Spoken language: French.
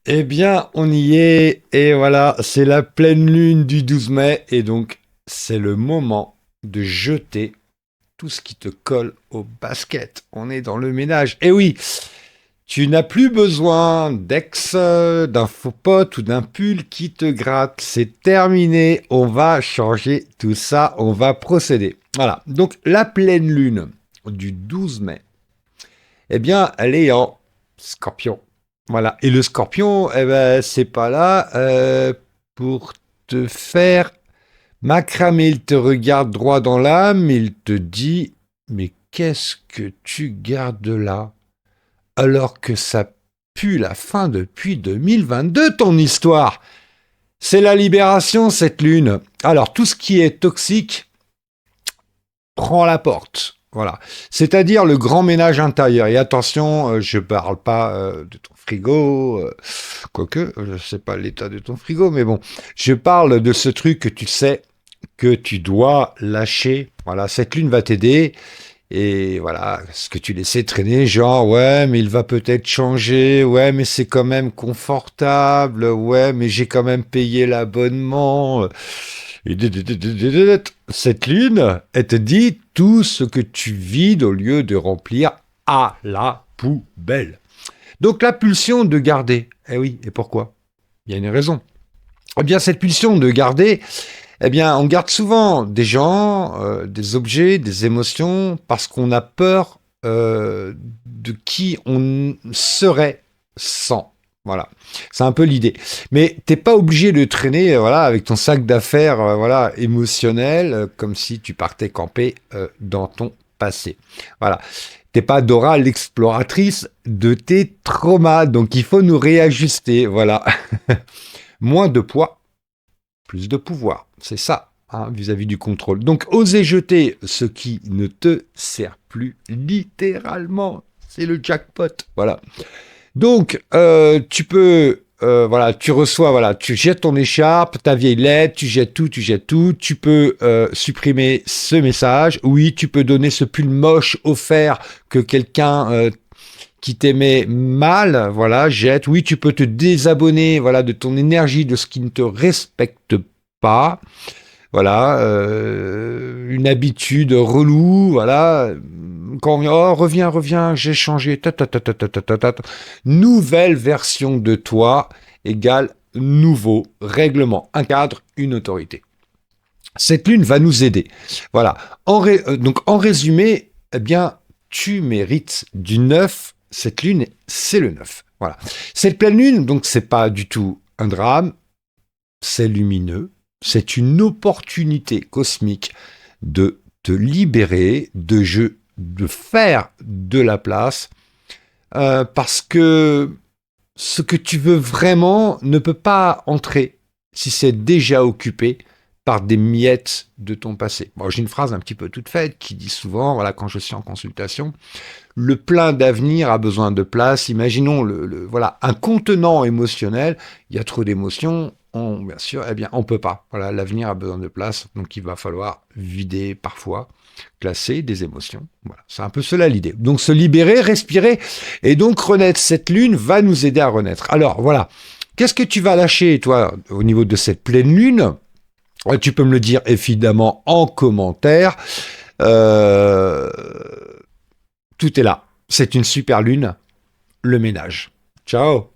Eh bien, on y est, et voilà, c'est la pleine lune du 12 mai, et donc c'est le moment de jeter tout ce qui te colle au basket. On est dans le ménage. Et oui, tu n'as plus besoin d'ex, d'un faux pote ou d'un pull qui te gratte. C'est terminé, on va changer tout ça, on va procéder. Voilà, donc la pleine lune du 12 mai, eh bien, elle est en scorpion. Voilà. Et le scorpion, eh ben, c'est pas là pour te faire macramer. Il te regarde droit dans l'âme, il te dit, mais qu'est-ce que tu gardes là alors que ça pue la fin depuis 2022, ton histoire. C'est la libération, cette lune. Alors, tout ce qui est toxique, prend la porte. Voilà. C'est-à-dire le grand ménage intérieur. Et attention, je parle pas de ton frigo, quoique, je sais pas l'état de ton frigo, mais bon, je parle de ce truc que tu sais que tu dois lâcher. Voilà, cette lune va t'aider. Et voilà, ce que tu laissais traîner, genre, ouais, mais il va peut-être changer, ouais, mais c'est quand même confortable, ouais, mais j'ai quand même payé l'abonnement. Cette lune, elle te dit tout ce que tu vides au lieu de remplir à la poubelle. Donc la pulsion de garder. Eh oui, et pourquoi? Il y a une raison. Eh bien, cette pulsion de garder, eh bien, on garde souvent des gens, des objets, des émotions, parce qu'on a peur de qui on serait sans. Voilà, c'est un peu l'idée. Mais t'es pas obligé de traîner, voilà, avec ton sac d'affaires, voilà, émotionnel, comme si tu partais camper dans ton passé. Voilà, t'es pas Dora l'exploratrice de tes traumas, donc il faut nous réajuster. Voilà, moins de poids, plus de pouvoir. C'est ça, hein, vis-à-vis du contrôle. Donc, oser jeter ce qui ne te sert plus, littéralement. C'est le jackpot. Voilà. Donc, tu peux, voilà, tu reçois, voilà, tu jettes ton écharpe, ta vieille lettre, tu jettes tout, tu jettes tout. Tu peux supprimer ce message. Oui, tu peux donner ce pull moche offert que quelqu'un qui t'aimait mal, voilà, jette. Oui, tu peux te désabonner, voilà, de ton énergie, de ce qui ne te respecte pas. Voilà, une habitude relou, voilà. Quand on vient, oh, reviens, reviens, j'ai changé. Ta, ta, ta, ta, ta, ta, ta, ta. Nouvelle version de toi égale nouveau règlement, un cadre, une autorité. Cette lune va nous aider. Voilà. Donc, en résumé, eh bien, tu mérites du neuf. Cette lune, c'est le neuf. Voilà. Cette pleine lune, donc, c'est pas du tout un drame. C'est lumineux. C'est une opportunité cosmique de te libérer, de faire de la place, parce que ce que tu veux vraiment ne peut pas entrer si c'est déjà occupé par des miettes de ton passé. Bon, j'ai une phrase un petit peu toute faite qui dit souvent, voilà, quand je suis en consultation, le plein d'avenir a besoin de place. Imaginons voilà, un contenant émotionnel. Il y a trop d'émotions. Bien sûr, eh bien, on peut pas. Voilà, l'avenir a besoin de place. Donc, il va falloir vider parfois, classer des émotions. Voilà, c'est un peu cela l'idée. Donc, se libérer, respirer et donc renaître. Cette lune va nous aider à renaître. Alors, voilà. Qu'est-ce que tu vas lâcher, toi, au niveau de cette pleine lune? Tu peux me le dire évidemment en commentaire. Euh, Tout est là. C'est une super lune, le ménage. Ciao